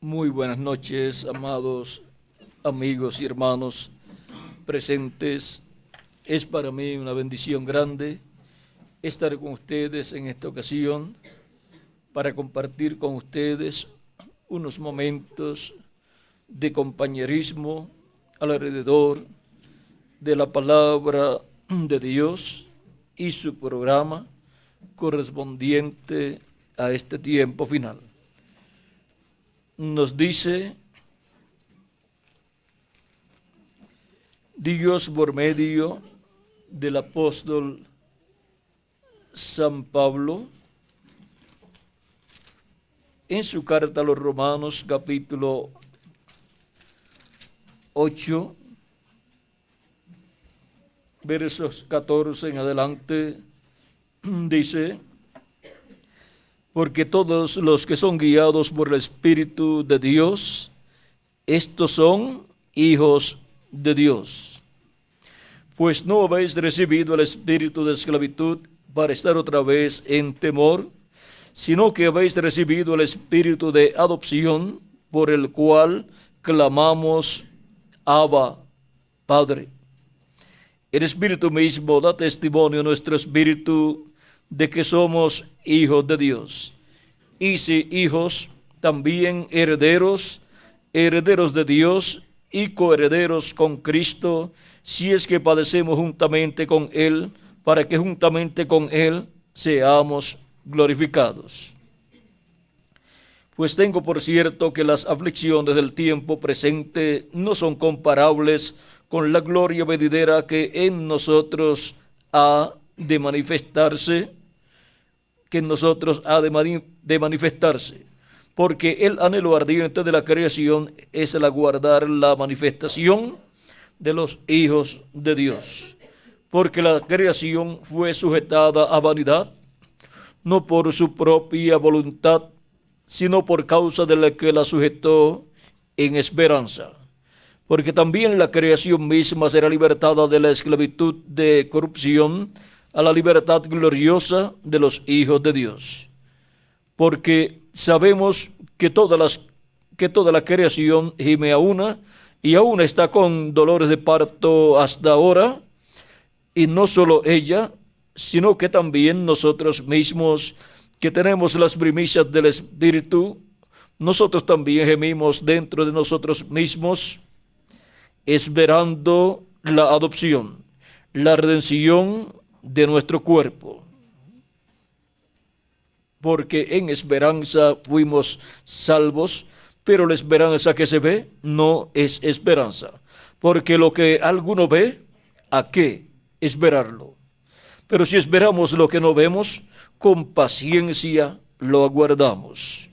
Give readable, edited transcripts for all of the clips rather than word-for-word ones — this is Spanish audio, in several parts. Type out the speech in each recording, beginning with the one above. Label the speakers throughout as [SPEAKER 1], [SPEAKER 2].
[SPEAKER 1] Muy buenas noches, amados amigos y hermanos presentes. Es para mí una bendición grande estar con ustedes en esta ocasión para compartir con ustedes unos momentos de compañerismo alrededor de la palabra de Dios y su programa correspondiente a este tiempo final. Nos dice Dios por medio del apóstol San Pablo en su carta a los Romanos capítulo 8, versos 14 en adelante, dice: porque todos los que son guiados por el Espíritu de Dios, estos son hijos de Dios. Pues no habéis recibido el espíritu de esclavitud para estar otra vez en temor, sino que habéis recibido el espíritu de adopción, por el cual clamamos: Abba, Padre. El Espíritu mismo da testimonio a nuestro espíritu de que somos hijos de Dios. Y si hijos, también herederos, herederos de Dios y coherederos con Cristo, si es que padecemos juntamente con Él, para que juntamente con Él seamos glorificados. Pues tengo por cierto que las aflicciones del tiempo presente no son comparables con la gloria venidera que en nosotros ha de manifestarse, porque el anhelo ardiente de la creación es el aguardar la manifestación de los hijos de Dios. Porque la creación fue sujetada a vanidad, no por su propia voluntad, sino por causa de la que la sujetó en esperanza. Porque también la creación misma será libertada de la esclavitud de corrupción a la libertad gloriosa de los hijos de Dios. Porque sabemos que toda la creación gime a una, y aún está con dolores de parto hasta ahora, y no solo ella, sino que también nosotros mismos, que tenemos las primicias del Espíritu, nosotros también gemimos dentro de nosotros mismos, esperando la adopción, la redención de nuestro cuerpo. Porque en esperanza fuimos salvos, pero la esperanza que se ve no es esperanza. Porque lo que alguno ve, ¿a qué esperarlo? Pero si esperamos lo que no vemos, con paciencia lo aguardamos.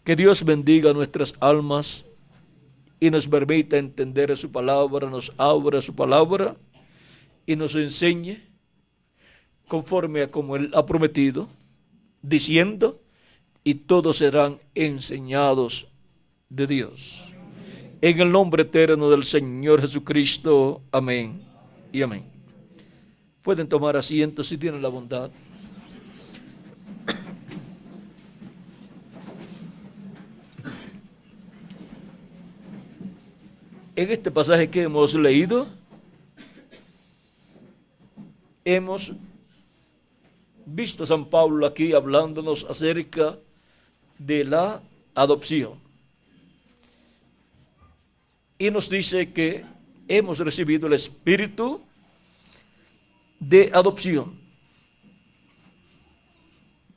[SPEAKER 1] Que Dios bendiga nuestras almas y nos permita entender su palabra, nos abra su palabra y nos enseñe conforme a como Él ha prometido, diciendo: y todos serán enseñados de Dios. En el nombre eterno del Señor Jesucristo. Amén y amén. Pueden tomar asiento si tienen la bondad. En este pasaje que hemos leído, hemos visto a San Pablo aquí hablándonos acerca de la adopción. Y nos dice que hemos recibido el espíritu de adopción,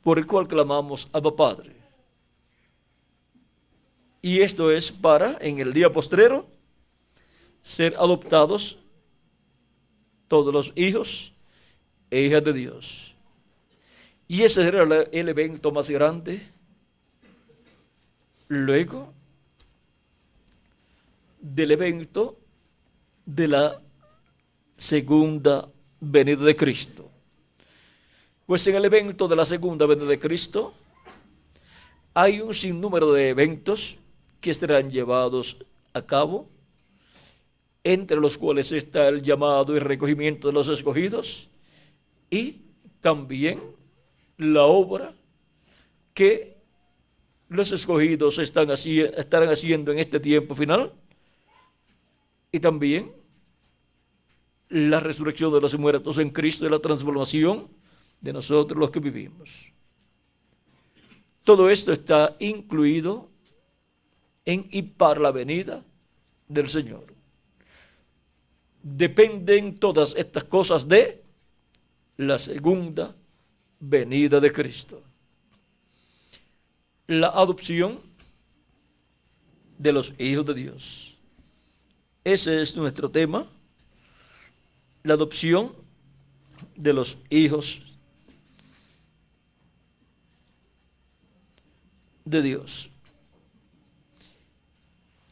[SPEAKER 1] por el cual clamamos: Abba, Padre. Y esto es para, en el día postrero, ser adoptados todos los hijos e hijas de Dios. Y ese era el evento más grande. Luego del evento de la segunda venida de Cristo. Pues en el evento de la segunda venida de Cristo hay un sinnúmero de eventos que serán llevados a cabo, entre los cuales está el llamado y recogimiento de los escogidos, y también la obra que los escogidos estarán haciendo en este tiempo final, y también la resurrección de los muertos en Cristo y la transformación de nosotros los que vivimos. Todo esto está incluido en y para la venida del Señor. Dependen todas estas cosas de la segunda venida de Cristo. La adopción de los hijos de Dios. Ese es nuestro tema. La adopción de los hijos de Dios.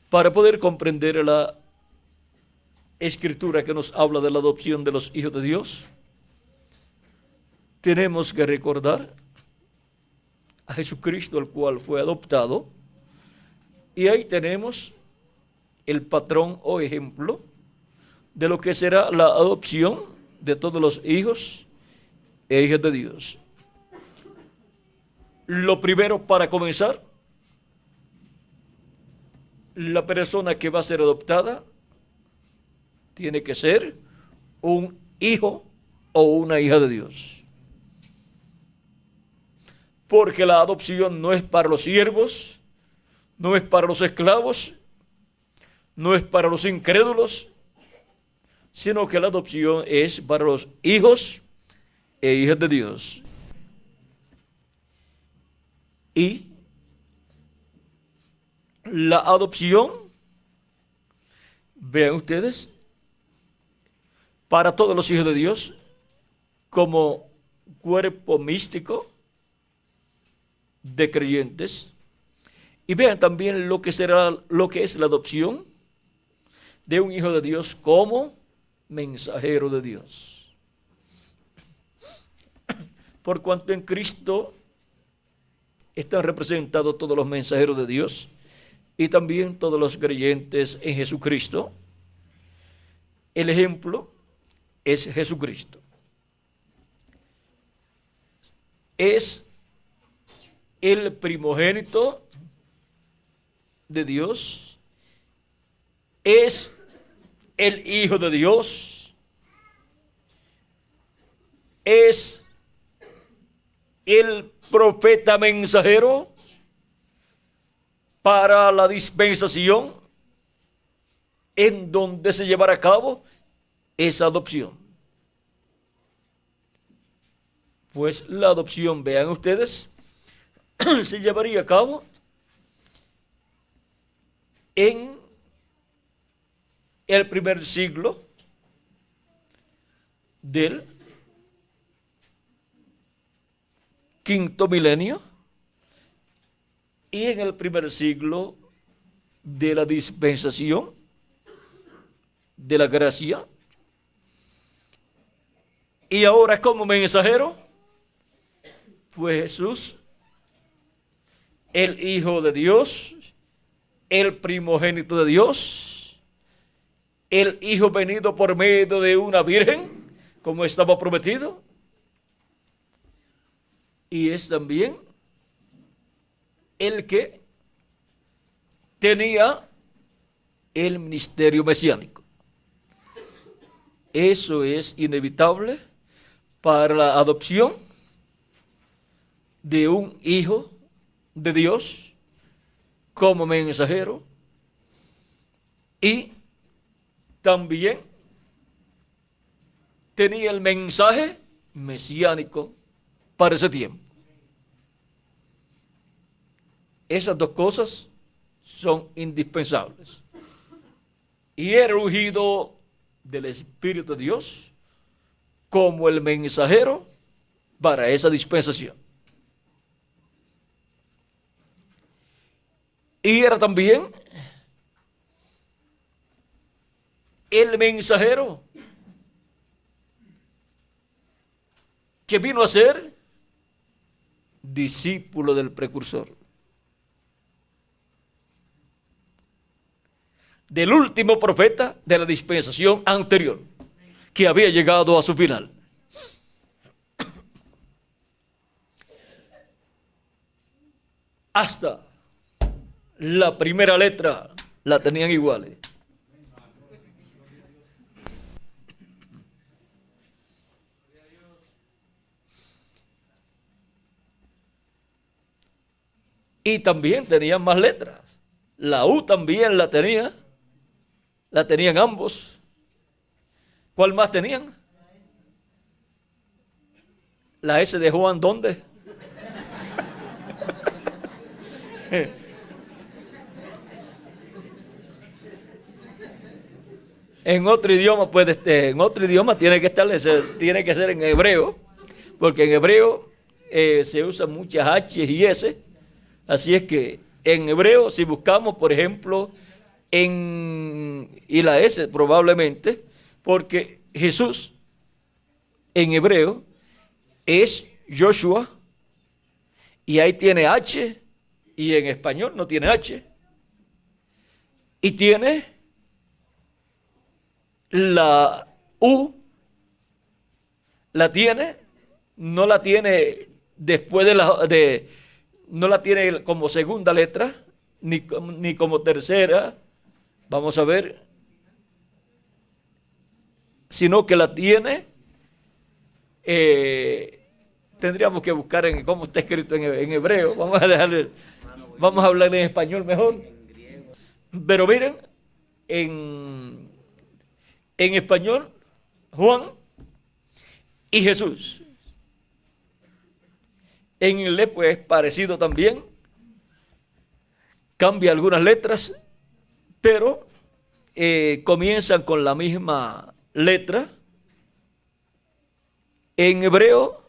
[SPEAKER 1] Para poder comprender la escritura que nos habla de la adopción de los hijos de Dios, tenemos que recordar a Jesucristo, el cual fue adoptado, y ahí tenemos el patrón o ejemplo de lo que será la adopción de todos los hijos e hijas de Dios. Lo primero, para comenzar, la persona que va a ser adoptada tiene que ser un hijo o una hija de Dios. Porque la adopción no es para los siervos, no es para los esclavos, no es para los incrédulos, sino que la adopción es para los hijos e hijas de Dios. Y la adopción, vean ustedes, para todos los hijos de Dios, como cuerpo místico de creyentes. Y vean también lo que es la adopción de un hijo de Dios como mensajero de Dios. Por cuanto en Cristo están representados todos los mensajeros de Dios y también todos los creyentes en Jesucristo, el ejemplo es Jesucristo. Es el primogénito de Dios, es el Hijo de Dios, es el profeta mensajero para la dispensación en donde se llevará a cabo esa adopción. Pues la adopción, vean ustedes, se llevaría a cabo en el primer siglo del quinto milenio y en el primer siglo de la dispensación de la gracia. Y ahora como mensajero fue Jesús, el Hijo de Dios, el primogénito de Dios, el Hijo venido por medio de una virgen, como estaba prometido, y es también el que tenía el ministerio mesiánico. Eso es inevitable para la adopción de un hijo de Dios como mensajero, y también tenía el mensaje mesiánico para ese tiempo. Esas dos cosas son indispensables. Y era ungido del Espíritu de Dios como el mensajero para esa dispensación. Y era también el mensajero que vino a ser discípulo del precursor, del último profeta de la dispensación anterior, que había llegado a su final. Hasta la primera letra la tenían iguales. Y también tenían más letras. La U también la tenían ambos. ¿Cuál más tenían? La S de Juan, ¿dónde? En otro idioma, pues, en otro idioma tiene que ser en hebreo, porque en hebreo se usan muchas H y S. Así es que en hebreo, si buscamos, por ejemplo, y la S probablemente, porque Jesús en hebreo es Joshua, y ahí tiene H, y en español no tiene H, y tiene la U, no la tiene después no la tiene como segunda letra, ni como tercera, vamos a ver, sino que la tiene, tendríamos que buscar en cómo está escrito en hebreo, vamos a hablar en español mejor. Pero miren, en español, Juan y Jesús. En inglés, pues, parecido también. Cambia algunas letras, pero comienzan con la misma letra. En hebreo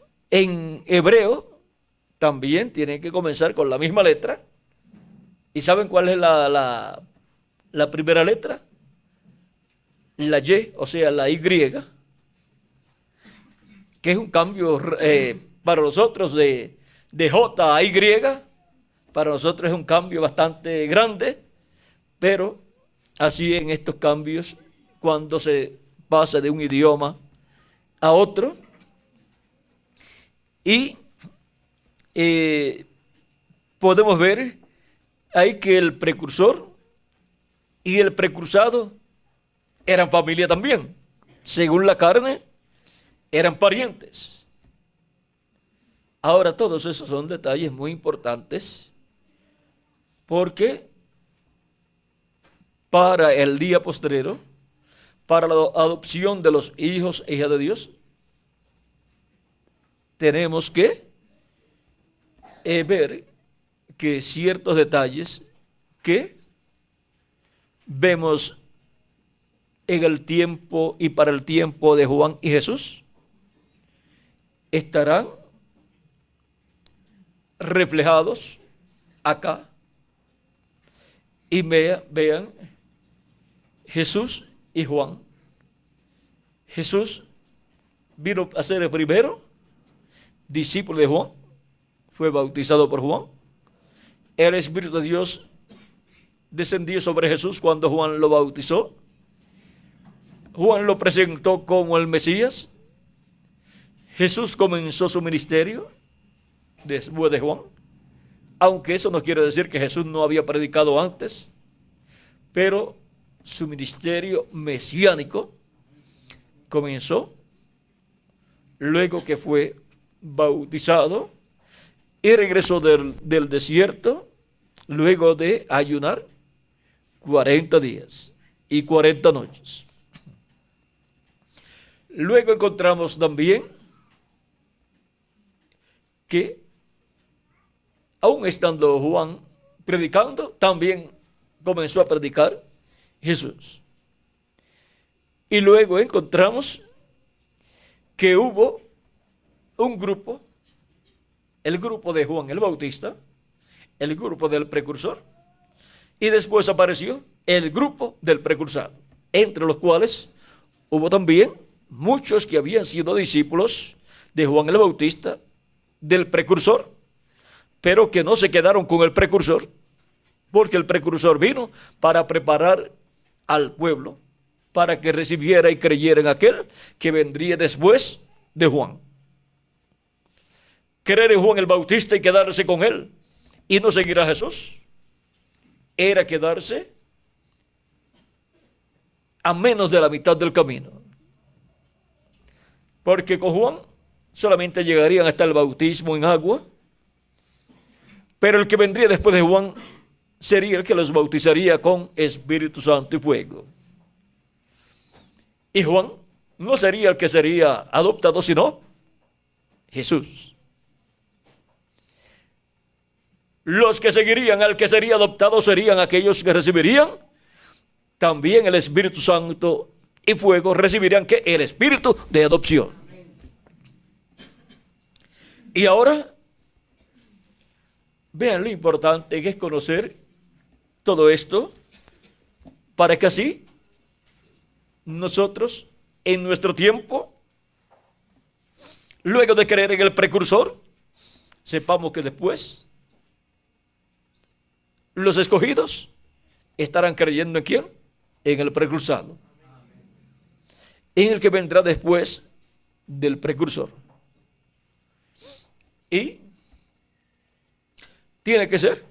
[SPEAKER 1] también tienen que comenzar con la misma letra. ¿Y saben cuál es la primera letra? La Y, o sea, la Y, que es un cambio para nosotros de J a Y. Para nosotros es un cambio bastante grande, pero así en estos cambios, cuando se pasa de un idioma a otro, y podemos ver ahí que el precursor y el precursado eran familia también. Según la carne, eran parientes. Ahora, todos esos son detalles muy importantes, porque para el día postrero, para la adopción de los hijos e hijas de Dios, tenemos que ver que ciertos detalles que vemos en el tiempo y para el tiempo de Juan y Jesús estarán reflejados acá. Y vean Jesús y Juan. Jesús vino a ser el primero discípulo de Juan, fue bautizado por Juan. El Espíritu de Dios descendió sobre Jesús cuando Juan lo bautizó. Juan lo presentó como el Mesías. Jesús comenzó su ministerio después de Juan, aunque eso no quiere decir que Jesús no había predicado antes, pero su ministerio mesiánico comenzó luego que fue bautizado y regresó del desierto luego de ayunar 40 días y 40 noches. Luego encontramos también que aún estando Juan predicando, también comenzó a predicar Jesús. Y luego encontramos que hubo un grupo, el grupo de Juan el Bautista, el grupo del precursor, y después apareció el grupo del precursado, entre los cuales hubo también muchos que habían sido discípulos de Juan el Bautista, del precursor, pero que no se quedaron con el precursor, porque el precursor vino para preparar al pueblo para que recibiera y creyera en aquel que vendría después de Juan. Creer en Juan el Bautista y quedarse con él y no seguir a Jesús era quedarse a menos de la mitad del camino. Porque con Juan solamente llegarían hasta el bautismo en agua, pero el que vendría después de Juan sería el que los bautizaría con Espíritu Santo y fuego. Y Juan no sería el que sería adoptado, sino Jesús. Los que seguirían al que sería adoptado serían aquellos que recibirían también el Espíritu Santo y fuego, recibirían que el Espíritu de adopción. Y ahora, vean lo importante que es conocer todo esto, para que así nosotros, en nuestro tiempo, luego de creer en el precursor, sepamos que después los escogidos estarán creyendo ¿en quién? En el precursor, en el que vendrá después del precursor. Y tiene que ser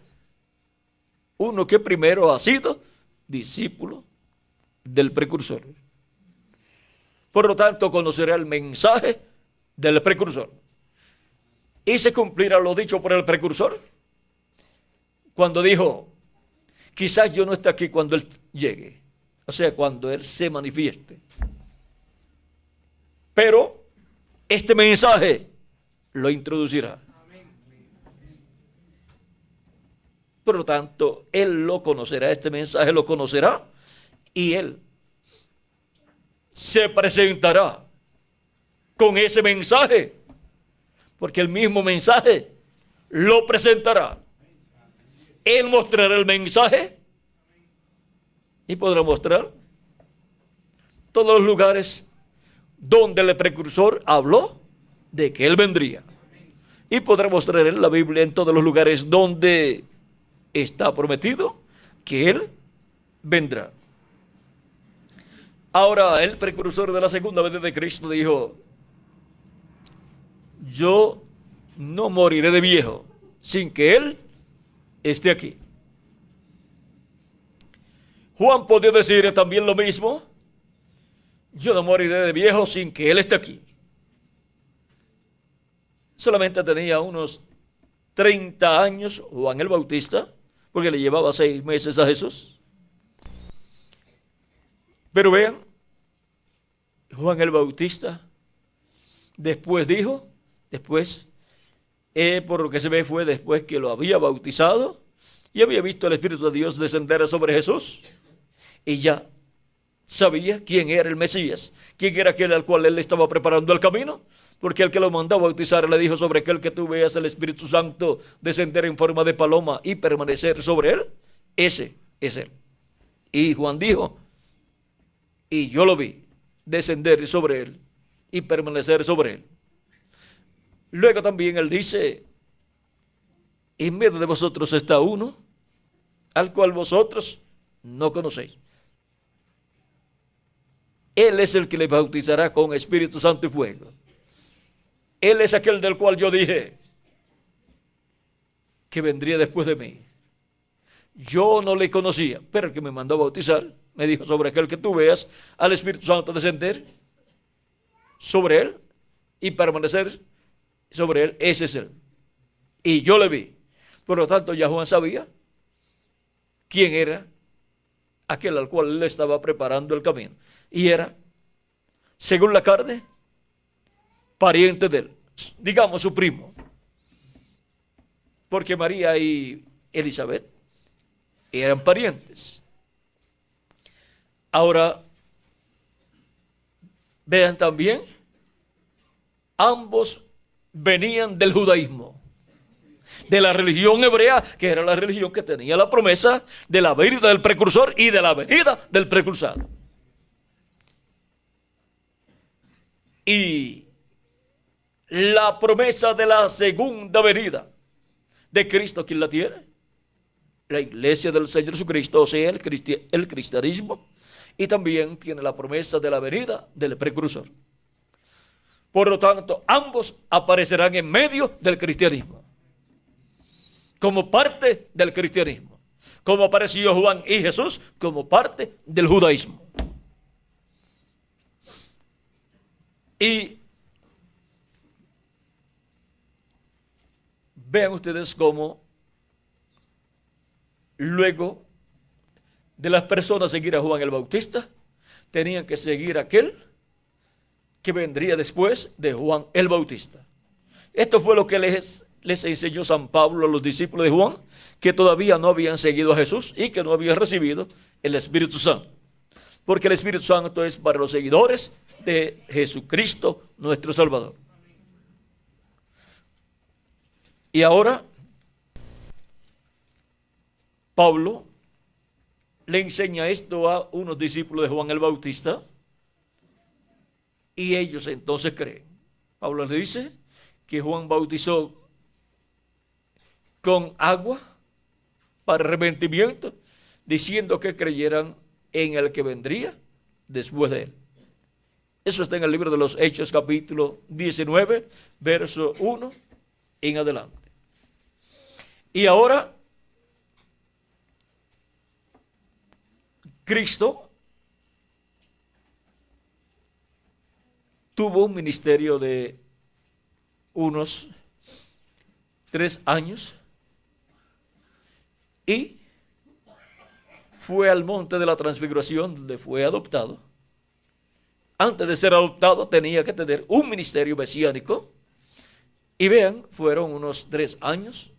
[SPEAKER 1] uno que primero ha sido discípulo del precursor. Por lo tanto, conocerá el mensaje del precursor. Y se cumplirá lo dicho por el precursor, cuando dijo, quizás yo no esté aquí cuando Él llegue, o sea, cuando Él se manifieste. Pero este mensaje lo introducirá. Por lo tanto, Él lo conocerá, este mensaje lo conocerá, y Él se presentará con ese mensaje, porque el mismo mensaje lo presentará. Él mostrará el mensaje y podrá mostrar todos los lugares donde el precursor habló de que Él vendría. Y podrá mostrar en la Biblia en todos los lugares donde está prometido que Él vendrá. Ahora, el precursor de la segunda venida de Cristo dijo, yo no moriré de viejo sin que Él esté aquí. Juan podía decir también lo mismo, yo no moriré de viejo sin que Él esté aquí. Solamente tenía unos 30 años Juan el Bautista, porque le llevaba 6 meses a Jesús. Pero vean, Juan el Bautista después dijo, por lo que se ve fue después que lo había bautizado y había visto el Espíritu de Dios descender sobre Jesús, y ya sabía quién era el Mesías, quién era aquel al cual Él estaba preparando el camino, porque el que lo mandó a bautizar le dijo, sobre aquel que tú veas el Espíritu Santo descender en forma de paloma y permanecer sobre Él, ese es Él. Y Juan dijo, y yo lo vi descender sobre Él y permanecer sobre Él. Luego también Él dice, en medio de vosotros está uno, al cual vosotros no conocéis. Él es el que le bautizará con Espíritu Santo y fuego. Él es aquel del cual yo dije que vendría después de mí. Yo no le conocía, pero el que me mandó a bautizar me dijo, sobre aquel que tú veas al Espíritu Santo descender sobre Él y permanecer sobre Él, ese es Él. Y yo le vi. Por lo tanto, ya Juan sabía quién era aquel al cual Él estaba preparando el camino. Y era, según la carne, pariente de Él, digamos su primo. Porque María y Elizabeth eran parientes. Ahora, vean también, ambos venían del judaísmo, de la religión hebrea, que era la religión que tenía la promesa de la venida del precursor y de la venida del precursor. Y la promesa de la segunda venida de Cristo, ¿quién la tiene? La iglesia del Señor Jesucristo, o sea, el cristianismo, y también tiene la promesa de la venida del precursor. Por lo tanto, ambos aparecerán en medio del cristianismo, como parte del cristianismo, como apareció Juan y Jesús como parte del judaísmo. Y vean ustedes cómo luego de las personas seguir a Juan el Bautista, tenían que seguir a aquel que vendría después de Juan el Bautista. Esto fue lo que les enseñó San Pablo a los discípulos de Juan, que todavía no habían seguido a Jesús y que no habían recibido el Espíritu Santo. Porque el Espíritu Santo es para los seguidores de Jesucristo, nuestro Salvador. Y ahora, Pablo le enseña esto a unos discípulos de Juan el Bautista y ellos entonces creen. Pablo le dice que Juan bautizó con agua para arrepentimiento, diciendo que creyeran en el que vendría después de él. Eso está en el libro de los Hechos, capítulo 19, verso 1 en adelante. Y ahora, Cristo tuvo un ministerio de unos 3 años y fue al monte de la transfiguración donde fue adoptado. Antes de ser adoptado tenía que tener un ministerio mesiánico y vean, fueron unos 3 años.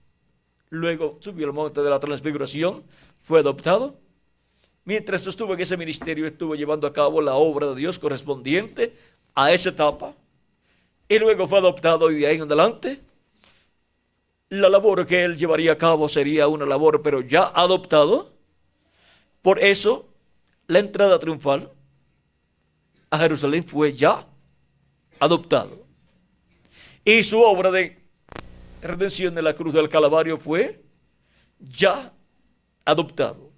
[SPEAKER 1] Luego subió al monte de la transfiguración, fue adoptado. Mientras estuvo en ese ministerio, estuvo llevando a cabo la obra de Dios correspondiente a esa etapa. Y luego fue adoptado y de ahí en adelante, la labor que él llevaría a cabo sería una labor, pero ya adoptado. Por eso, la entrada triunfal a Jerusalén fue ya adoptado. Y su obra de redención de la cruz del Calvario fue ya adoptado.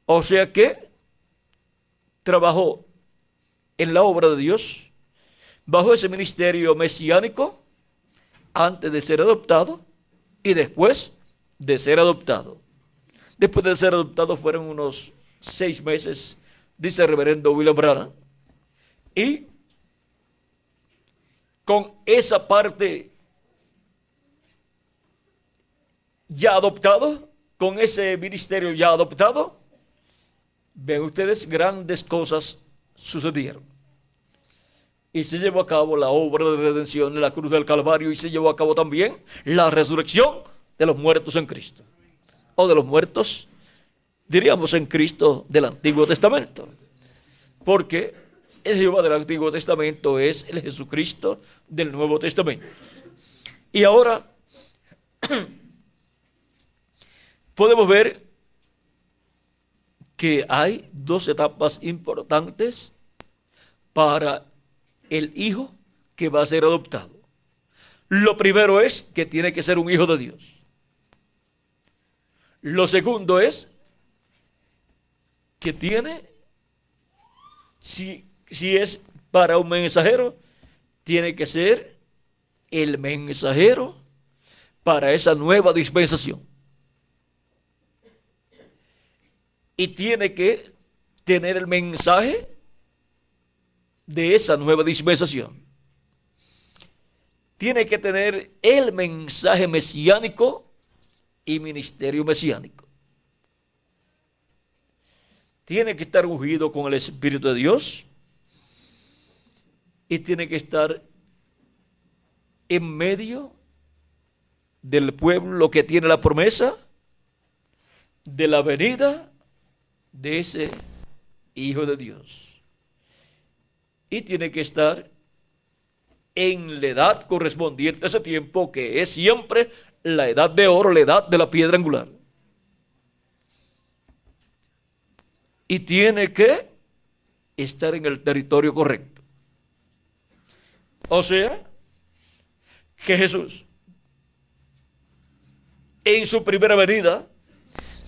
[SPEAKER 1] O sea que trabajó en la obra de Dios bajo ese ministerio mesiánico antes de ser adoptado y después de ser adoptado. Después de ser adoptado fueron unos 6 meses, dice el reverendo William Branham, y con esa parte ya adoptado, con ese ministerio ya adoptado, ven ustedes, grandes cosas sucedieron. Y se llevó a cabo la obra de redención en la cruz del Calvario y se llevó a cabo también la resurrección de los muertos en Cristo. O de los muertos, diríamos, en Cristo del Antiguo Testamento. Porque el Jehová del Antiguo Testamento es el Jesucristo del Nuevo Testamento. Y ahora podemos ver que hay 2 etapas importantes para el hijo que va a ser adoptado. Lo primero es que tiene que ser un hijo de Dios. Lo segundo es que tiene, si es para un mensajero, tiene que ser el mensajero para esa nueva dispensación. Y tiene que tener el mensaje de esa nueva dispensación. Tiene que tener el mensaje mesiánico y ministerio mesiánico. Tiene que estar ungido con el Espíritu de Dios y tiene que estar en medio del pueblo que tiene la promesa de la venida de ese Hijo de Dios. Y tiene que estar en la edad correspondiente a ese tiempo, que es siempre la edad de oro, la edad de la piedra angular. Y tiene que estar en el territorio correcto. O sea, que Jesús, en su primera venida,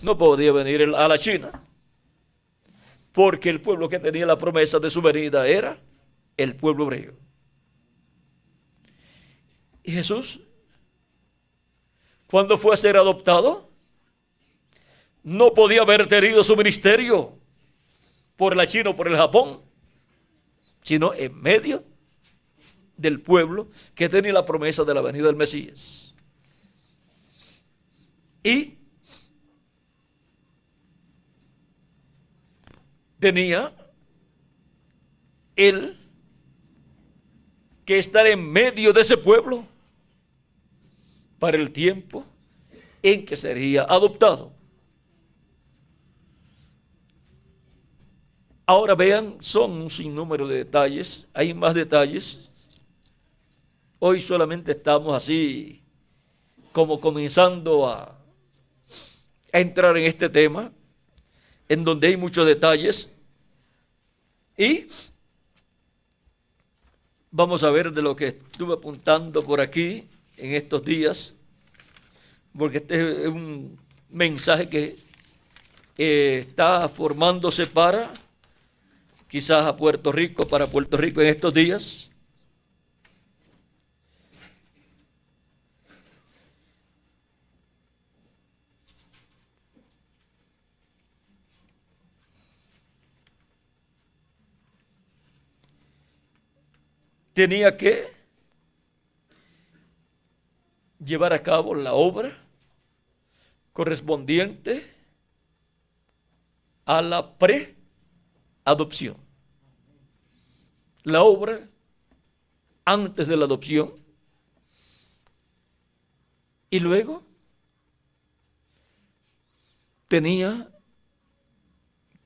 [SPEAKER 1] no podía venir a la China, porque el pueblo que tenía la promesa de su venida era el pueblo hebreo. Y Jesús, cuando fue a ser adoptado, no podía haber tenido su ministerio por la China o por el Japón, sino en medio del pueblo que tenía la promesa de la venida del Mesías. Y tenía él que estar en medio de ese pueblo para el tiempo en que sería adoptado. Ahora vean, son un sinnúmero de detalles, hay más detalles. Hoy solamente estamos así como comenzando a entrar en este tema, en donde hay muchos detalles. Y vamos a ver de lo que estuve apuntando por aquí en estos días, porque este es un mensaje que está formándose para quizás a Puerto Rico, para Puerto Rico en estos días. Tenía que llevar a cabo la obra correspondiente a la preadopción. La obra antes de la adopción y luego tenía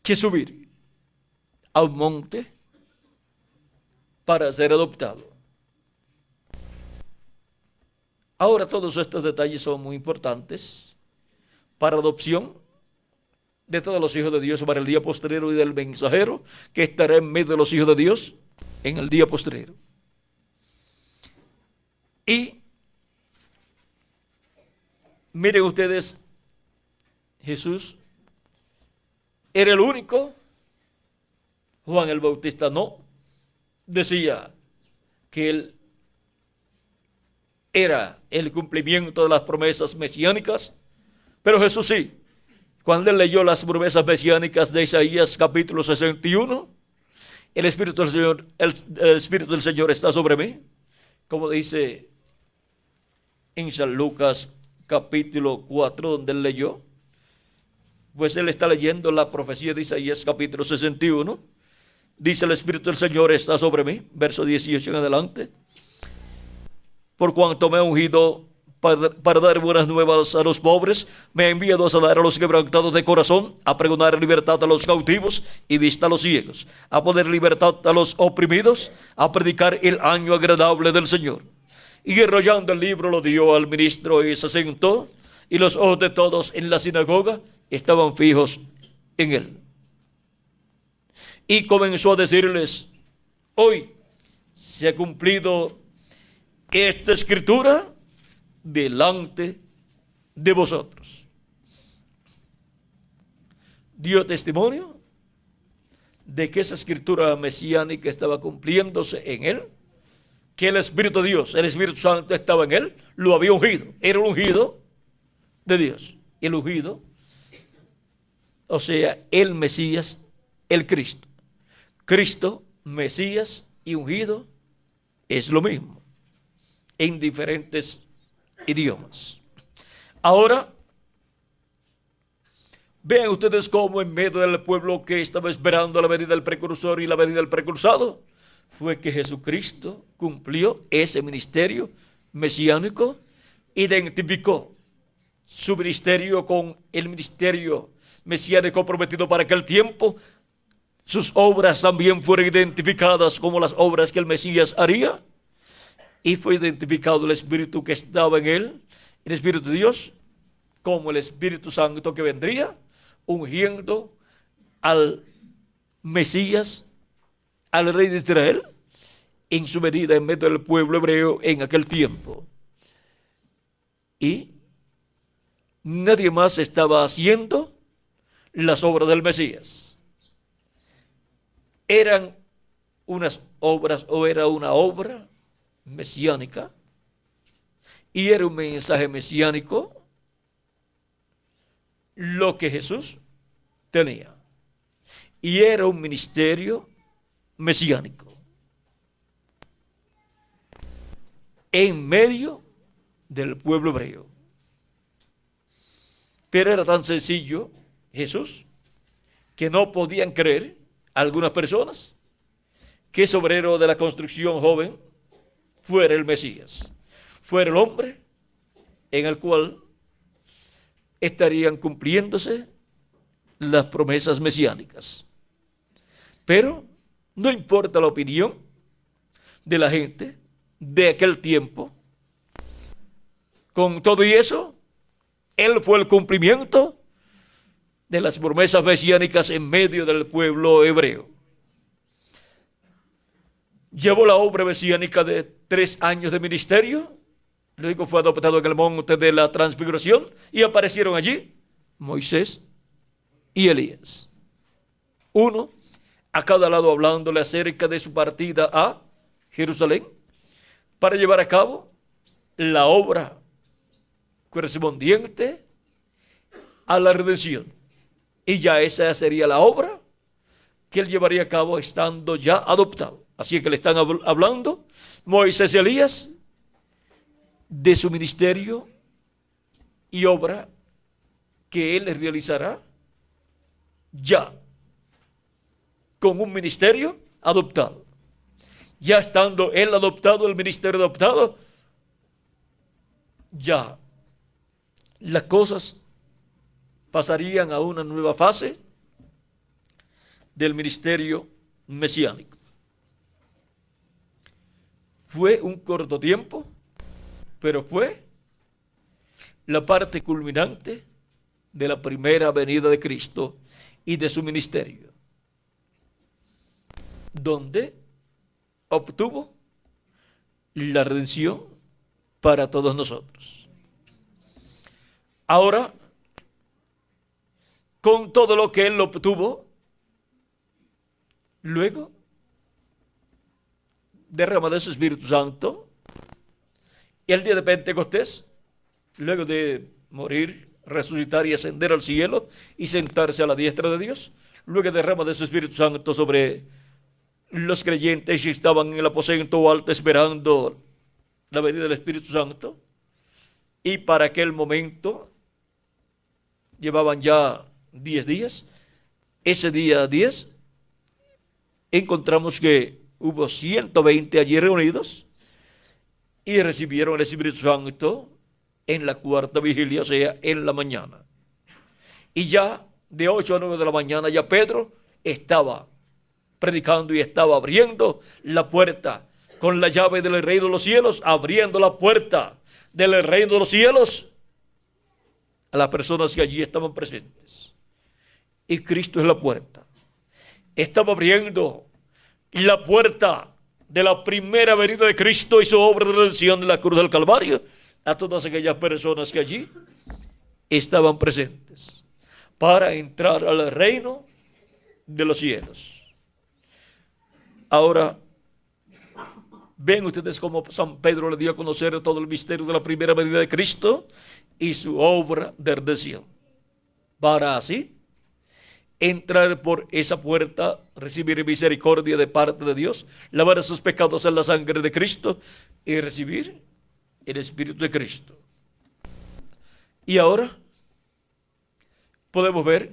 [SPEAKER 1] que subir a un monte para ser adoptado. Ahora todos estos detalles son muy importantes para adopción de todos los hijos de Dios para el día postrero y del mensajero que estará en medio de los hijos de Dios en el día postrero. Y miren ustedes, Jesús era el único, Juan el Bautista no, decía que él era el cumplimiento de las promesas mesiánicas, pero Jesús sí, cuando él leyó las promesas mesiánicas de Isaías capítulo 61, el Espíritu del Señor está sobre mí, como dice en San Lucas capítulo 4, donde él leyó, pues él está leyendo la profecía de Isaías capítulo 61, dice el Espíritu del Señor está sobre mí, verso 18 en adelante, por cuanto me ha ungido para dar buenas nuevas a los pobres, me ha enviado a sanar a los quebrantados de corazón, a pregonar libertad a los cautivos y vista a los ciegos, a poner libertad a los oprimidos, a predicar el año agradable del Señor. Y enrollando el libro lo dio al ministro y se sentó, y los ojos de todos en la sinagoga estaban fijos en él. Y comenzó a decirles, hoy se ha cumplido esta escritura delante de vosotros. Dio testimonio de que esa escritura mesiánica estaba cumpliéndose en él, que el Espíritu de Dios, el Espíritu Santo estaba en él, lo había ungido, era el ungido de Dios, el ungido, o sea, el Mesías, el Cristo. Cristo, Mesías y ungido es lo mismo, en diferentes idiomas. Ahora, vean ustedes cómo en medio del pueblo que estaba esperando la venida del precursor y la venida del precursado, fue que Jesucristo cumplió ese ministerio mesiánico, identificó su ministerio con el ministerio mesiánico prometido para aquel tiempo. Sus obras también fueron identificadas como las obras que el Mesías haría. Y fue identificado el Espíritu que estaba en él, el Espíritu de Dios, como el Espíritu Santo que vendría, ungiendo al Mesías, al Rey de Israel, en su venida en medio del pueblo hebreo en aquel tiempo. Y nadie más estaba haciendo las obras del Mesías. Eran unas obras o era una obra mesiánica y era un mensaje mesiánico lo que Jesús tenía. Y era un ministerio mesiánico. En medio del pueblo hebreo. Pero era tan sencillo Jesús que no podían creer algunas personas que ese obrero de la construcción joven fuera el Mesías, fuera el hombre en el cual estarían cumpliéndose las promesas mesiánicas. Pero no importa la opinión de la gente de aquel tiempo, con todo y eso, él fue el cumplimiento de las promesas mesiánicas en medio del pueblo hebreo. Llevó la obra mesiánica de 3 años de ministerio. Luego fue adoptado en el monte de la transfiguración y aparecieron allí Moisés y Elías. Uno a cada lado hablándole acerca de su partida a Jerusalén para llevar a cabo la obra correspondiente a la redención. Y ya esa sería la obra que él llevaría a cabo estando ya adoptado. Así que le están hablando Moisés y Elías de su ministerio y obra que él realizará ya con un ministerio adoptado. Ya estando él adoptado, el ministerio adoptado, ya las cosas pasarían a una nueva fase del ministerio mesiánico. Fue un corto tiempo, pero fue la parte culminante de la primera venida de Cristo y de su ministerio, donde obtuvo la redención para todos nosotros. Ahora, con todo lo que él obtuvo, luego derrama de su Espíritu Santo, y el día de Pentecostés, luego de morir, resucitar y ascender al cielo y sentarse a la diestra de Dios, luego derrama de su Espíritu Santo sobre los creyentes que estaban en el aposento alto esperando la venida del Espíritu Santo, y para aquel momento llevaban ya 10 días. Ese día 10 encontramos que hubo 120 allí reunidos y recibieron el Espíritu Santo en la cuarta vigilia, o sea, en la mañana. Y ya de 8 a 9 de la mañana ya Pedro estaba predicando y estaba abriendo la puerta con la llave del reino de los cielos, abriendo la puerta del reino de los cielos a las personas que allí estaban presentes. Y Cristo es la puerta. Estaba abriendo la puerta de la primera venida de Cristo y su obra de redención de la cruz del Calvario a todas aquellas personas que allí estaban presentes para entrar al reino de los cielos. Ahora, ven ustedes cómo San Pedro le dio a conocer todo el misterio de la primera venida de Cristo y su obra de redención, para así entrar por esa puerta, recibir misericordia de parte de Dios, lavar sus pecados en la sangre de Cristo y recibir el Espíritu de Cristo. Y ahora podemos ver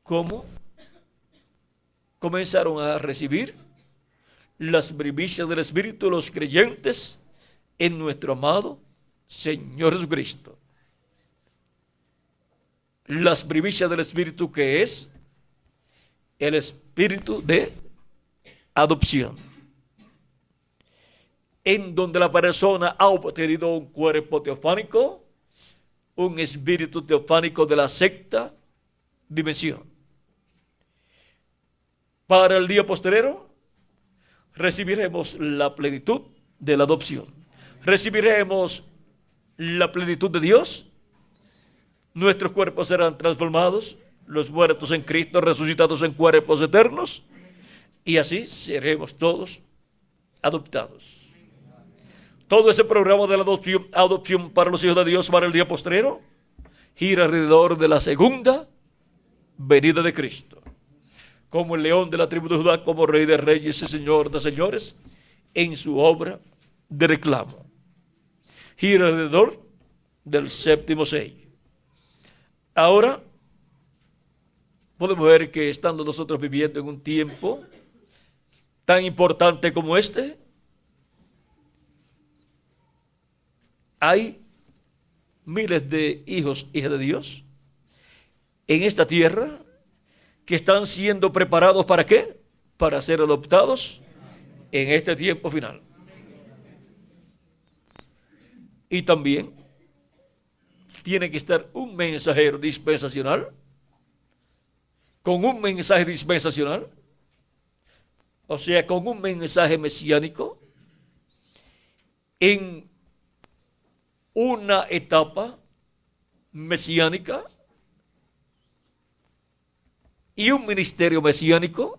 [SPEAKER 1] cómo comenzaron a recibir las primicias del Espíritu los creyentes en nuestro amado Señor Jesucristo. Las primicias del Espíritu, que es el Espíritu de adopción, en donde la persona ha obtenido un cuerpo teofánico, un espíritu teofánico de la sexta dimensión. Para el día postrero recibiremos la plenitud de la adopción, recibiremos la plenitud de Dios. Nuestros cuerpos serán transformados, los muertos en Cristo resucitados en cuerpos eternos, y así seremos todos adoptados. Todo ese programa de la adopción para los hijos de Dios para el día postrero gira alrededor de la segunda venida de Cristo. Como el león de la tribu de Judá, como rey de reyes y señor de señores, en su obra de reclamo. Gira alrededor del séptimo sello. Ahora, podemos ver que estando nosotros viviendo en un tiempo tan importante como este, hay miles de hijos, hijas de Dios, en esta tierra que están siendo preparados ¿para qué? Para ser adoptados en este tiempo final. Y también tiene que estar un mensajero dispensacional, con un mensaje dispensacional, o sea, con un mensaje mesiánico, en una etapa mesiánica y un ministerio mesiánico,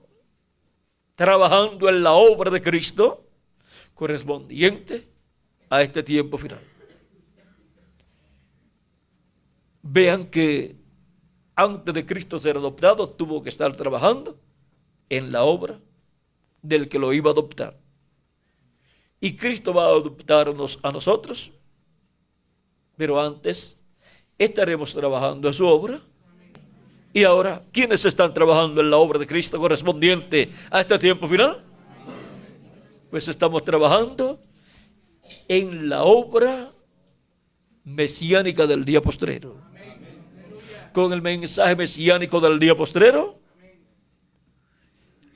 [SPEAKER 1] trabajando en la obra de Cristo, correspondiente a este tiempo final. Vean que antes de Cristo ser adoptado, tuvo que estar trabajando en la obra del que lo iba a adoptar. Y Cristo va a adoptarnos a nosotros, pero antes estaremos trabajando en su obra. Y ahora, ¿quiénes están trabajando en la obra de Cristo correspondiente a este tiempo final? Pues estamos trabajando en la obra mesiánica del día postrero. Con el mensaje mesiánico del día postrero,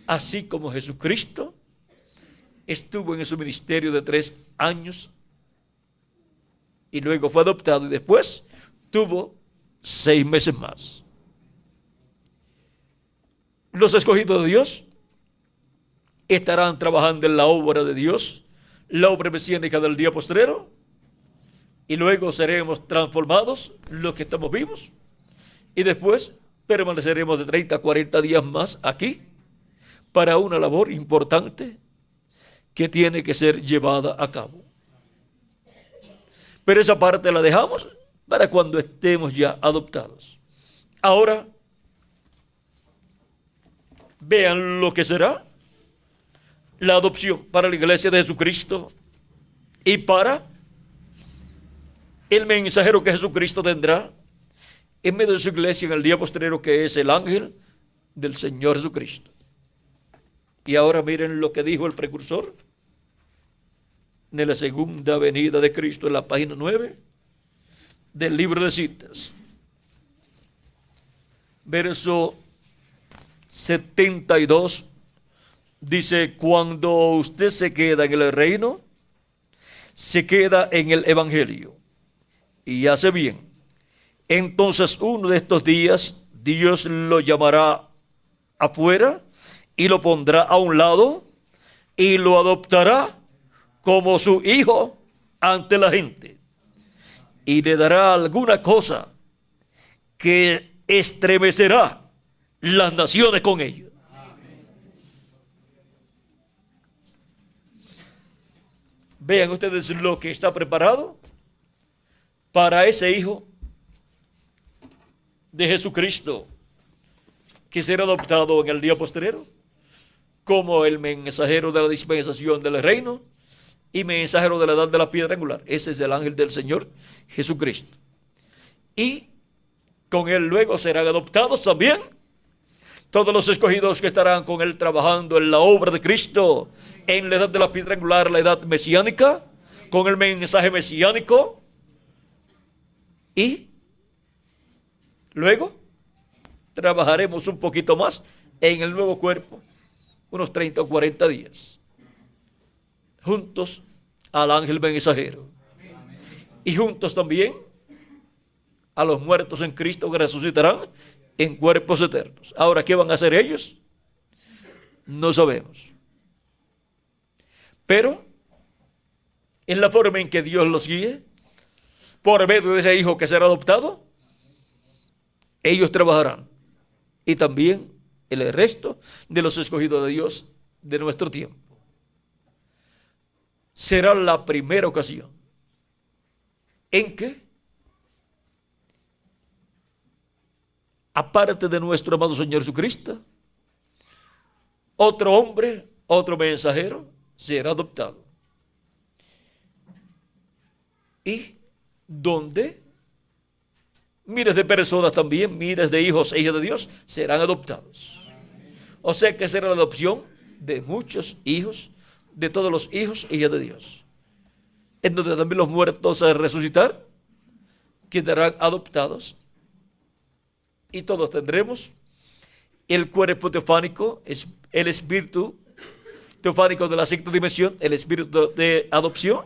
[SPEAKER 1] así como Jesucristo estuvo en su ministerio de 3 años y luego fue adoptado y después tuvo 6 meses más. Los escogidos de Dios estarán trabajando en la obra de Dios, la obra mesiánica del día postrero, y luego seremos transformados los que estamos vivos, y después permaneceremos de 30 a 40 días más aquí para una labor importante que tiene que ser llevada a cabo. Pero esa parte la dejamos para cuando estemos ya adoptados. Ahora, vean lo que será la adopción para la iglesia de Jesucristo y para el mensajero que Jesucristo tendrá en medio de su iglesia en el día postrero, que es el ángel del Señor Jesucristo. Y ahora miren lo que dijo el precursor de la segunda venida de Cristo en la página 9 del libro de citas. Verso 72 dice: cuando usted se queda en el reino, se queda en el evangelio y hace bien. Entonces uno de estos días Dios lo llamará afuera y lo pondrá a un lado y lo adoptará como su hijo ante la gente, y le dará alguna cosa que estremecerá las naciones con ellos. Vean ustedes lo que está preparado para ese hijo de Jesucristo que será adoptado en el día postrero como el mensajero de la dispensación del reino y mensajero de la edad de la piedra angular. Ese es el ángel del Señor Jesucristo. Y con él luego serán adoptados también todos los escogidos que estarán con él trabajando en la obra de Cristo en la edad de la piedra angular, la edad mesiánica, con el mensaje mesiánico. Y luego trabajaremos un poquito más en el nuevo cuerpo, unos 30 o 40 días, juntos al ángel mensajero y juntos también a los muertos en Cristo que resucitarán en cuerpos eternos. Ahora, ¿qué van a hacer ellos? No sabemos. Pero en la forma en que Dios los guíe, por medio de ese hijo que será adoptado, ellos trabajarán. Y también el resto de los escogidos de Dios de nuestro tiempo. Será la primera ocasión en que aparte de nuestro amado Señor Jesucristo, otro hombre, otro mensajero, será adoptado. Y donde miles de personas también, miles de hijos e hijas de Dios serán adoptados. O sea que será la adopción de muchos hijos, de todos los hijos e hijas de Dios. En donde también los muertos a resucitar quedarán adoptados. Y todos tendremos el cuerpo teofánico, el espíritu teofánico de la sexta dimensión, el espíritu de adopción.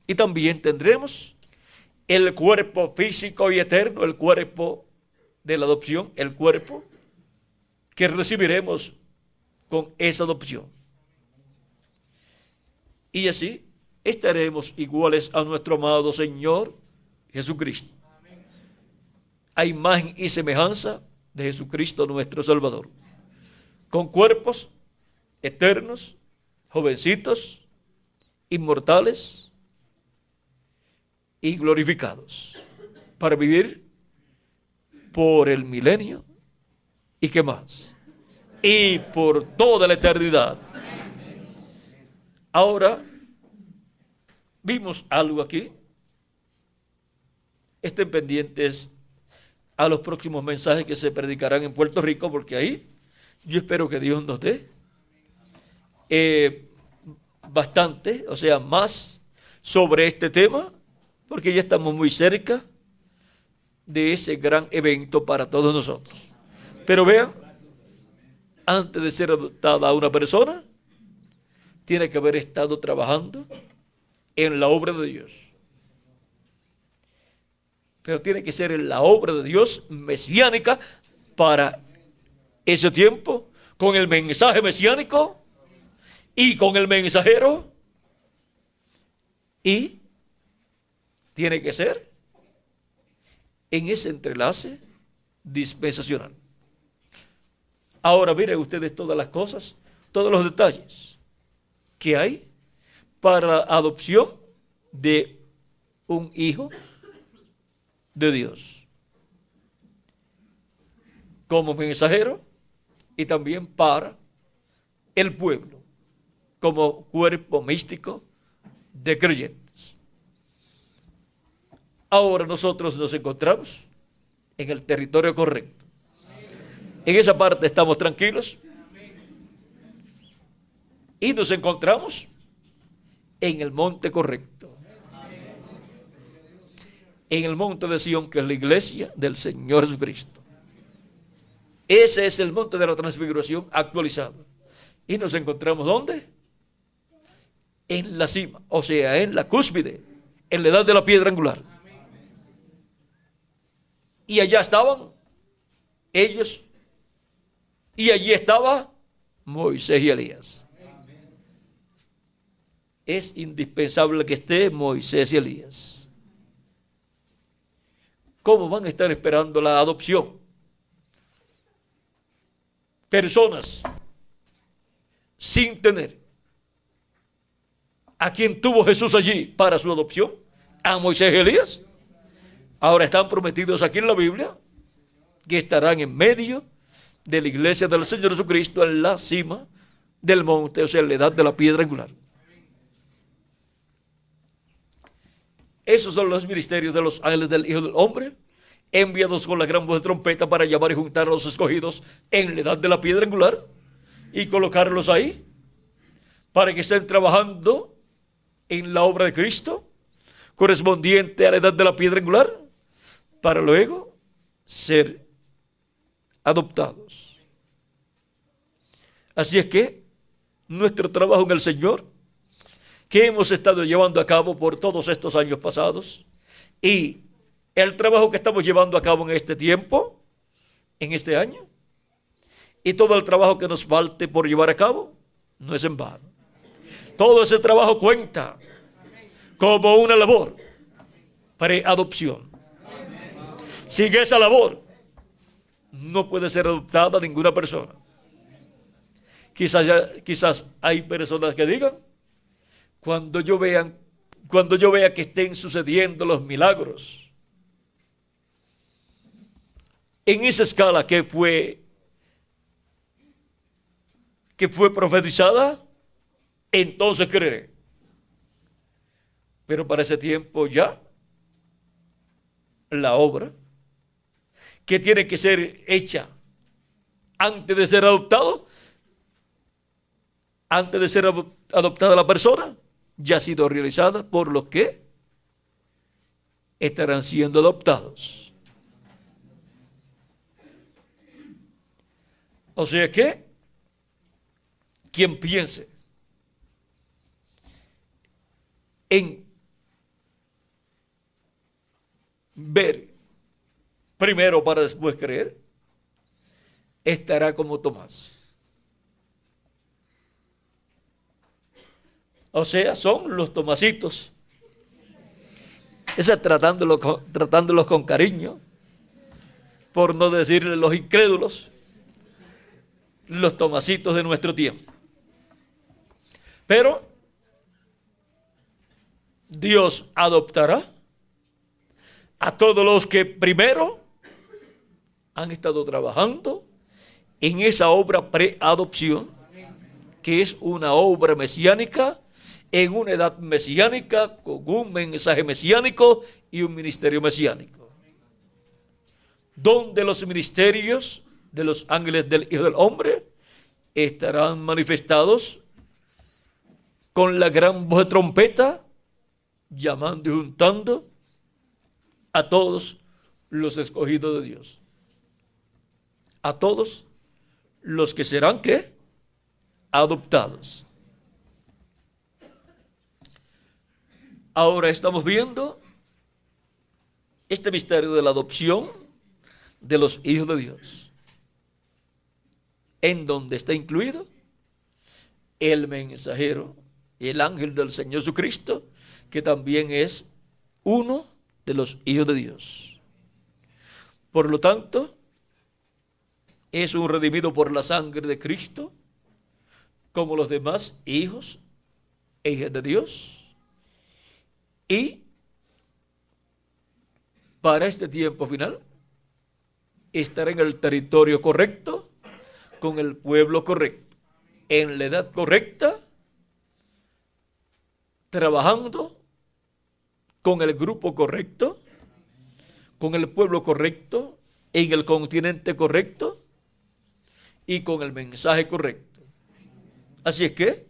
[SPEAKER 1] Y también tendremos el cuerpo físico y eterno, el cuerpo de la adopción, el cuerpo que recibiremos con esa adopción. Y así estaremos iguales a nuestro amado Señor Jesucristo, a imagen y semejanza de Jesucristo nuestro Salvador, con cuerpos eternos, jovencitos, inmortales y glorificados, para vivir por el milenio y qué más, y por toda la eternidad. Ahora vimos algo aquí. Estén pendientes a los próximos mensajes que se predicarán en Puerto Rico, porque ahí yo espero que Dios nos dé bastante, o sea, más sobre este tema, porque ya estamos muy cerca de ese gran evento para todos nosotros. Pero vean, antes de ser adoptada una persona, tiene que haber estado trabajando en la obra de Dios. Pero tiene que ser en la obra de Dios mesiánica para ese tiempo, con el mensaje mesiánico y con el mensajero. Y tiene que ser en ese entrelace dispensacional. Ahora miren ustedes todas las cosas, todos los detalles que hay para la adopción de un hijo de Dios como mensajero y también para el pueblo como cuerpo místico de creyentes. Ahora nosotros nos encontramos en el territorio correcto. En esa parte estamos tranquilos y nos encontramos en el monte correcto, en el monte de Sión, que es la iglesia del Señor Jesucristo. Ese es el monte de la transfiguración actualizado. Y nos encontramos ¿dónde? En la cima, o sea, en la cúspide, en la edad de la piedra angular. Y allá estaban ellos, y allí estaba Moisés y Elías. Es indispensable que esté Moisés y Elías. ¿Cómo van a estar esperando la adopción? Personas sin tener a quien tuvo Jesús allí para su adopción, a Moisés y Elías. Ahora están prometidos aquí en la Biblia que estarán en medio de la iglesia del Señor Jesucristo en la cima del monte, o sea, en la edad de la piedra angular. Esos son los ministerios de los ángeles del Hijo del Hombre, enviados con la gran voz de trompeta para llamar y juntar a los escogidos en la edad de la piedra angular y colocarlos ahí para que estén trabajando en la obra de Cristo correspondiente a la edad de la piedra angular, para luego ser adoptados. Así es que nuestro trabajo en el Señor, que hemos estado llevando a cabo por todos estos años pasados, y el trabajo que estamos llevando a cabo en este tiempo, en este año, y todo el trabajo que nos falte por llevar a cabo, no es en vano. Todo ese trabajo cuenta como una labor preadopción. Sin esa labor no puede ser adoptada ninguna persona. Quizás hay personas que digan, cuando yo vea que estén sucediendo los milagros en esa escala que fue profetizada, entonces creeré. Pero para ese tiempo ya la obra que tiene que ser hecha antes de ser adoptado, antes de ser adoptada la persona, ya ha sido realizada por los que estarán siendo adoptados. O sea que quien piense en ver primero para después creer, estará como Tomás. O sea, son los tomasitos. Esa tratándolos con cariño, por no decirle los incrédulos, los tomasitos de nuestro tiempo. Pero Dios adoptará a todos los que primero han estado trabajando en esa obra preadopción, que es una obra mesiánica, en una edad mesiánica, con un mensaje mesiánico y un ministerio mesiánico, donde los ministerios de los ángeles del Hijo del Hombre estarán manifestados con la gran voz de trompeta, llamando y juntando a todos los escogidos de Dios, a todos los que serán, ¿qué? Adoptados. Ahora estamos viendo este misterio de la adopción de los hijos de Dios, en donde está incluido el mensajero, el ángel del Señor Jesucristo, que también es uno de los hijos de Dios. Por lo tanto, es un redimido por la sangre de Cristo, como los demás hijos e hijas de Dios. Y para este tiempo final, estará en el territorio correcto, con el pueblo correcto, en la edad correcta, trabajando con el grupo correcto, con el pueblo correcto, en el continente correcto y con el mensaje correcto. Así es que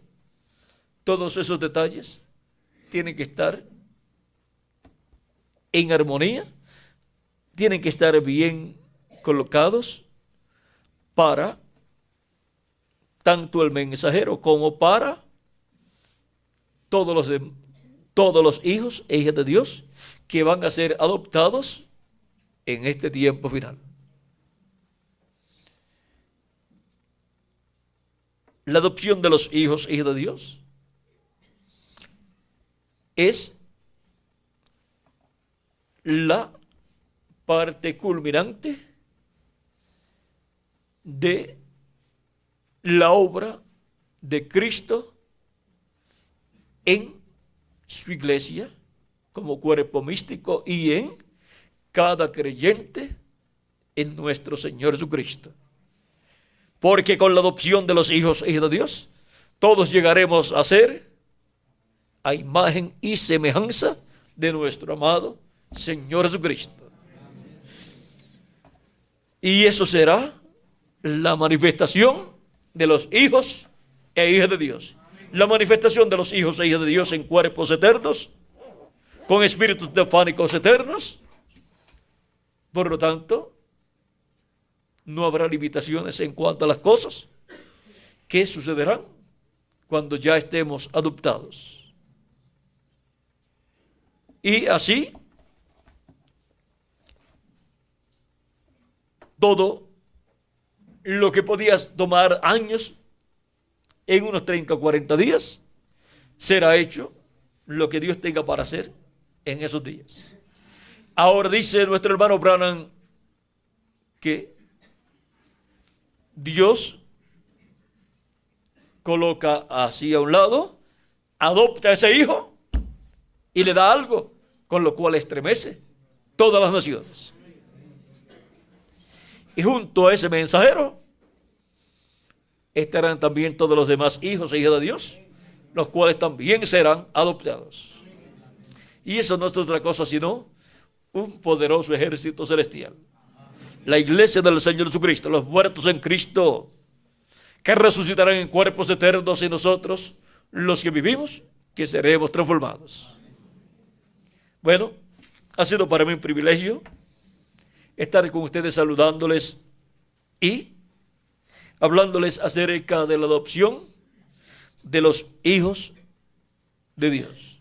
[SPEAKER 1] todos esos detalles tienen que estar en armonía, tienen que estar bien colocados para tanto el mensajero como para todos los hijos e hijas de Dios que van a ser adoptados en este tiempo final. La adopción de los hijos e hijas de Dios es la parte culminante de la obra de Cristo en su iglesia como cuerpo místico y en cada creyente en nuestro Señor Jesucristo. Porque con la adopción de los hijos e hijas de Dios, todos llegaremos a ser a imagen y semejanza de nuestro amado Señor Jesucristo. Y eso será la manifestación de los hijos e hijas de Dios. La manifestación de los hijos e hijas de Dios en cuerpos eternos, con espíritus teofánicos eternos. Por lo tanto, no habrá limitaciones en cuanto a las cosas que sucederán cuando ya estemos adoptados. Y así, todo lo que podía tomar años, en unos 30 o 40 días, será hecho lo que Dios tenga para hacer en esos días. Ahora dice nuestro hermano Branham que Dios coloca así a un lado, adopta a ese hijo y le da algo con lo cual estremece todas las naciones. Y junto a ese mensajero estarán también todos los demás hijos e hijas de Dios, los cuales también serán adoptados. Y eso no es otra cosa sino un poderoso ejército celestial. La iglesia del Señor Jesucristo, los muertos en Cristo, que resucitarán en cuerpos eternos, y nosotros, los que vivimos, que seremos transformados. Bueno, ha sido para mí un privilegio estar con ustedes saludándoles y hablándoles acerca de la adopción de los hijos de Dios.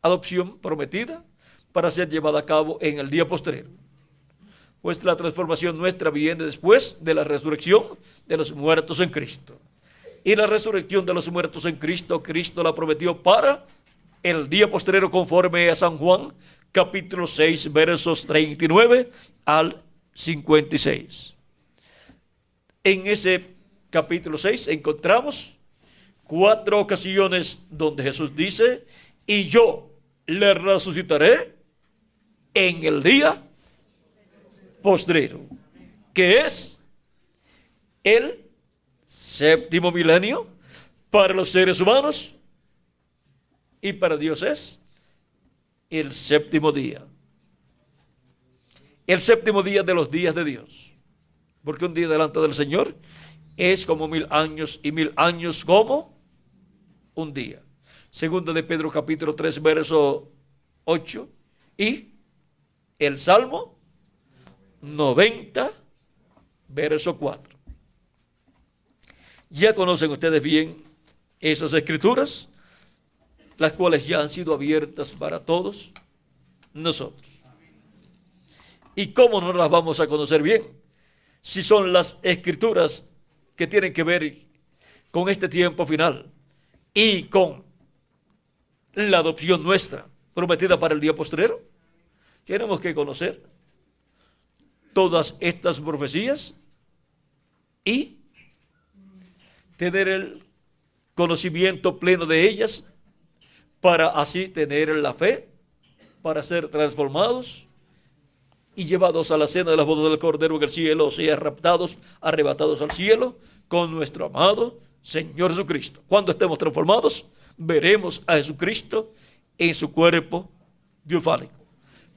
[SPEAKER 1] Adopción prometida para ser llevada a cabo en el día postrero. Pues la transformación nuestra viene después de la resurrección de los muertos en Cristo. Y la resurrección de los muertos en Cristo, Cristo la prometió para el día postrero, conforme a San Juan, capítulo 6, versos 39 al 56. En ese capítulo 6 encontramos 4 ocasiones donde Jesús dice: y yo le resucitaré en el día postrero, que es el séptimo milenio para los seres humanos, y para Dios es el séptimo día. El séptimo día de los días de Dios. Porque un día delante del Señor es como 1000 años, y 1000 años como un día. Segunda de Pedro capítulo 3, verso 8. Y el Salmo 90, verso 4. Ya conocen ustedes bien esas escrituras, las cuales ya han sido abiertas para todos nosotros. ¿Y cómo no las vamos a conocer bien? Si son las escrituras que tienen que ver con este tiempo final y con la adopción nuestra prometida para el día postrero. Tenemos que conocer todas estas profecías y tener el conocimiento pleno de ellas, para así tener la fe, para ser transformados y llevados a la cena de las bodas del Cordero en el cielo, o sea, raptados, arrebatados al cielo con nuestro amado Señor Jesucristo. Cuando estemos transformados, veremos a Jesucristo en su cuerpo triunfálico.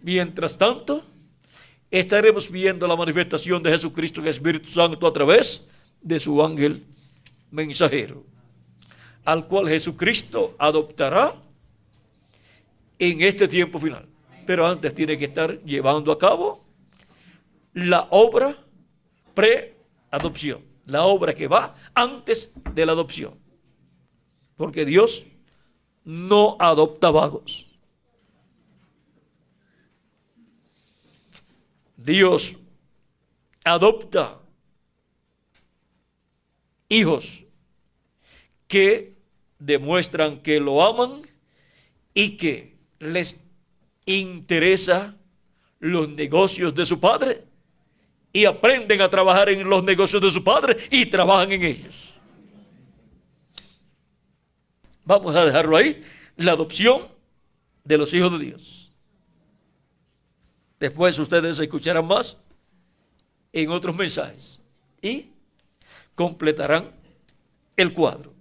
[SPEAKER 1] Mientras tanto, estaremos viendo la manifestación de Jesucristo en el Espíritu Santo a través de su ángel mensajero, al cual Jesucristo adoptará en este tiempo final. Pero antes tiene que estar llevando a cabo la obra pre-adopción, la obra que va antes de la adopción. Porque Dios no adopta vagos. Dios adopta hijos que demuestran que lo aman y que les interesa los negocios de su padre, y aprenden a trabajar en los negocios de su padre y trabajan en ellos. Vamos a dejarlo ahí, la adopción de los hijos de Dios. Después ustedes escucharán más en otros mensajes y completarán el cuadro,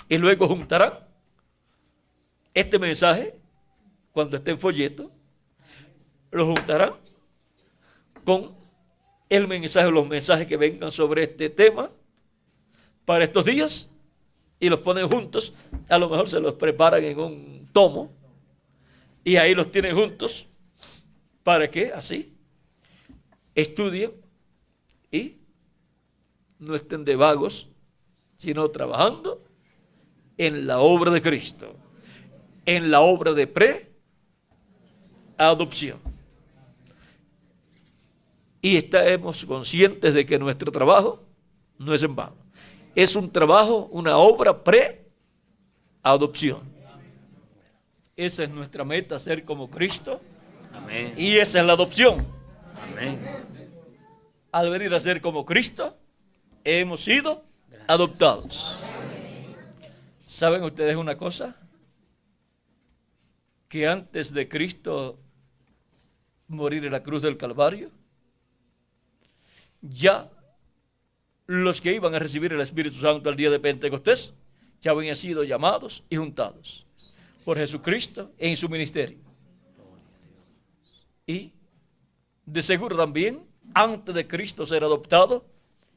[SPEAKER 1] y luego juntarán este mensaje. Cuando esté en folleto, lo juntarán con el mensaje, los mensajes que vengan sobre este tema para estos días, y los ponen juntos. A lo mejor se los preparan en un tomo y ahí los tienen juntos para que así estudien y no estén de vagos, sino trabajando en la obra de Cristo, en la obra de pre-adopción. Y estamos conscientes de que nuestro trabajo no es en vano. Es un trabajo, una obra pre-adopción. Esa es nuestra meta, ser como Cristo.
[SPEAKER 2] Amén.
[SPEAKER 1] Y esa es la adopción.
[SPEAKER 2] Amén.
[SPEAKER 1] Al venir a ser como Cristo, hemos sido adoptados. ¿Saben ustedes una cosa? Que antes de Cristo morir en la cruz del Calvario, ya los que iban a recibir el Espíritu Santo al día de Pentecostés ya habían sido llamados y juntados por Jesucristo en su ministerio. Y de seguro también, antes de Cristo ser adoptado,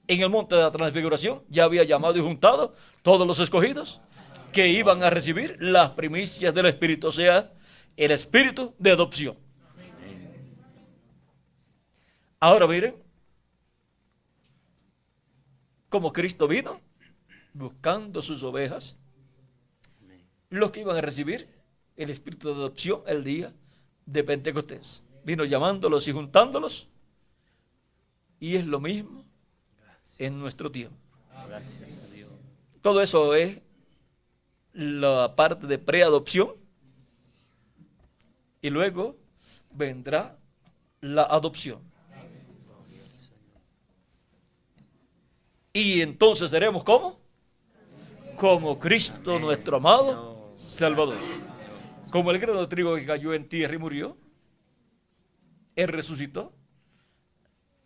[SPEAKER 1] en el monte de la transfiguración ya había llamado y juntado todos los escogidos que iban a recibir las primicias del Espíritu, o sea, el Espíritu de adopción. Ahora miren, como Cristo vino buscando sus ovejas, los que iban a recibir el Espíritu de adopción el día de Pentecostés. Vino llamándolos y juntándolos, y es lo mismo en nuestro tiempo.
[SPEAKER 2] Gracias a Dios.
[SPEAKER 1] Todo eso es la parte de preadopción, y luego vendrá la adopción. Y entonces seremos ¿cómo? Como Cristo nuestro amado Salvador. Como el grano de trigo que cayó en tierra y murió, Él resucitó.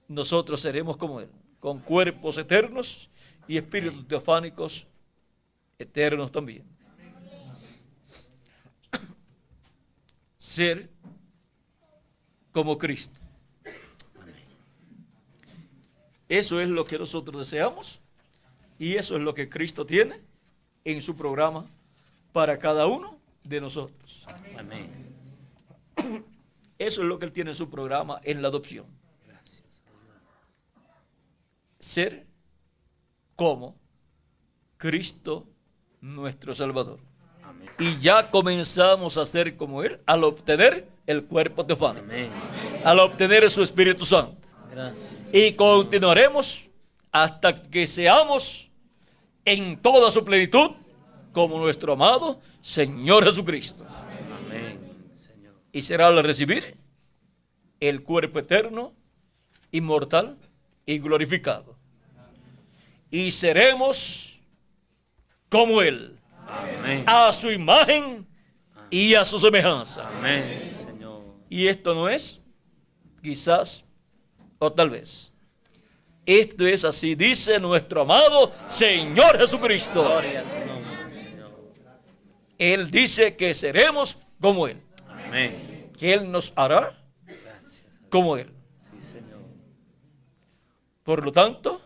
[SPEAKER 1] Nosotros seremos como Él, con cuerpos eternos y espíritus teofánicos eternos también. Ser como Cristo. Eso es lo que nosotros deseamos, y eso es lo que Cristo tiene en su programa para cada uno de nosotros.
[SPEAKER 2] Amén.
[SPEAKER 1] Eso es lo que Él tiene en su programa en la adopción. Ser como Cristo nuestro Salvador.
[SPEAKER 2] Amén.
[SPEAKER 1] Y ya comenzamos a ser como Él al obtener el cuerpo teofánico,
[SPEAKER 2] Amén.
[SPEAKER 1] al obtener su Espíritu Santo.
[SPEAKER 2] Gracias.
[SPEAKER 1] Y continuaremos hasta que seamos en toda su plenitud como nuestro amado Señor Jesucristo.
[SPEAKER 2] Amén, Señor.
[SPEAKER 1] Y será al recibir el cuerpo eterno, inmortal y glorificado. Y seremos como Él,
[SPEAKER 2] Amén.
[SPEAKER 1] a su imagen y a su semejanza.
[SPEAKER 2] Amén, Señor.
[SPEAKER 1] Y esto no es quizás o tal vez. Esto es así, dice nuestro amado Señor Jesucristo.
[SPEAKER 2] Gloria a tu nombre, Señor.
[SPEAKER 1] Él dice que seremos como Él,
[SPEAKER 2] Amén.
[SPEAKER 1] que Él nos hará
[SPEAKER 2] Gracias a Dios.
[SPEAKER 1] como Él.
[SPEAKER 2] Sí, Señor.
[SPEAKER 1] Por lo tanto,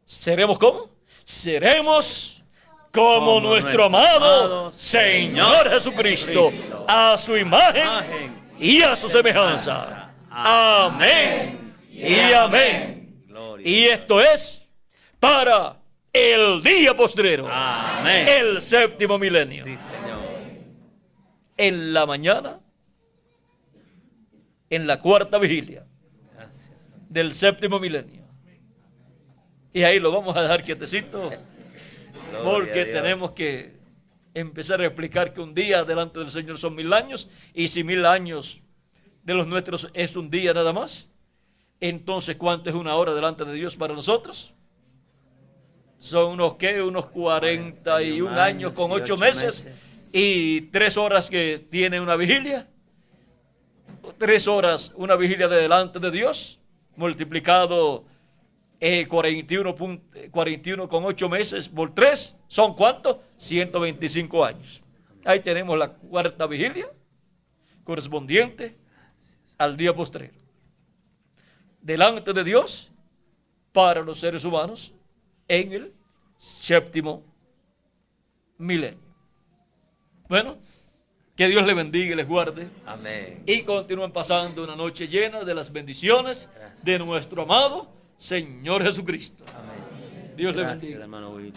[SPEAKER 1] seremos como, seremos como nuestro amado Señor Jesucristo, a su imagen y a su semejanza. Amén y amén.
[SPEAKER 2] Gloria.
[SPEAKER 1] Y esto es para el día postrero,
[SPEAKER 2] Amén.
[SPEAKER 1] el séptimo milenio.
[SPEAKER 2] Sí, Señor.
[SPEAKER 1] En la mañana, en la cuarta vigilia
[SPEAKER 2] Gracias.
[SPEAKER 1] del séptimo milenio. Y ahí lo vamos a dejar quietecito,
[SPEAKER 2] Gloria
[SPEAKER 1] porque
[SPEAKER 2] a Dios.
[SPEAKER 1] tenemos que empezar a explicar que un día delante del Señor son 1000 años, y si 1000 años de los nuestros es un día nada más, entonces ¿cuánto es una hora delante de Dios para nosotros? Son unos 41 años con 8 meses y 3 horas que tiene una vigilia. 3 horas una vigilia de delante de Dios, multiplicado 41 con 8 meses por 3, ¿son cuántos? 125 años. Ahí tenemos la cuarta vigilia, correspondiente al día postrero. Delante de Dios, para los seres humanos, en el séptimo milenio. Bueno, que Dios les bendiga y les guarde.
[SPEAKER 2] Amén.
[SPEAKER 1] Y continúen pasando una noche llena de las bendiciones de nuestro amado Señor Jesucristo.
[SPEAKER 2] Amén.
[SPEAKER 1] Dios les
[SPEAKER 2] Gracias,
[SPEAKER 1] bendiga.
[SPEAKER 2] hermano William.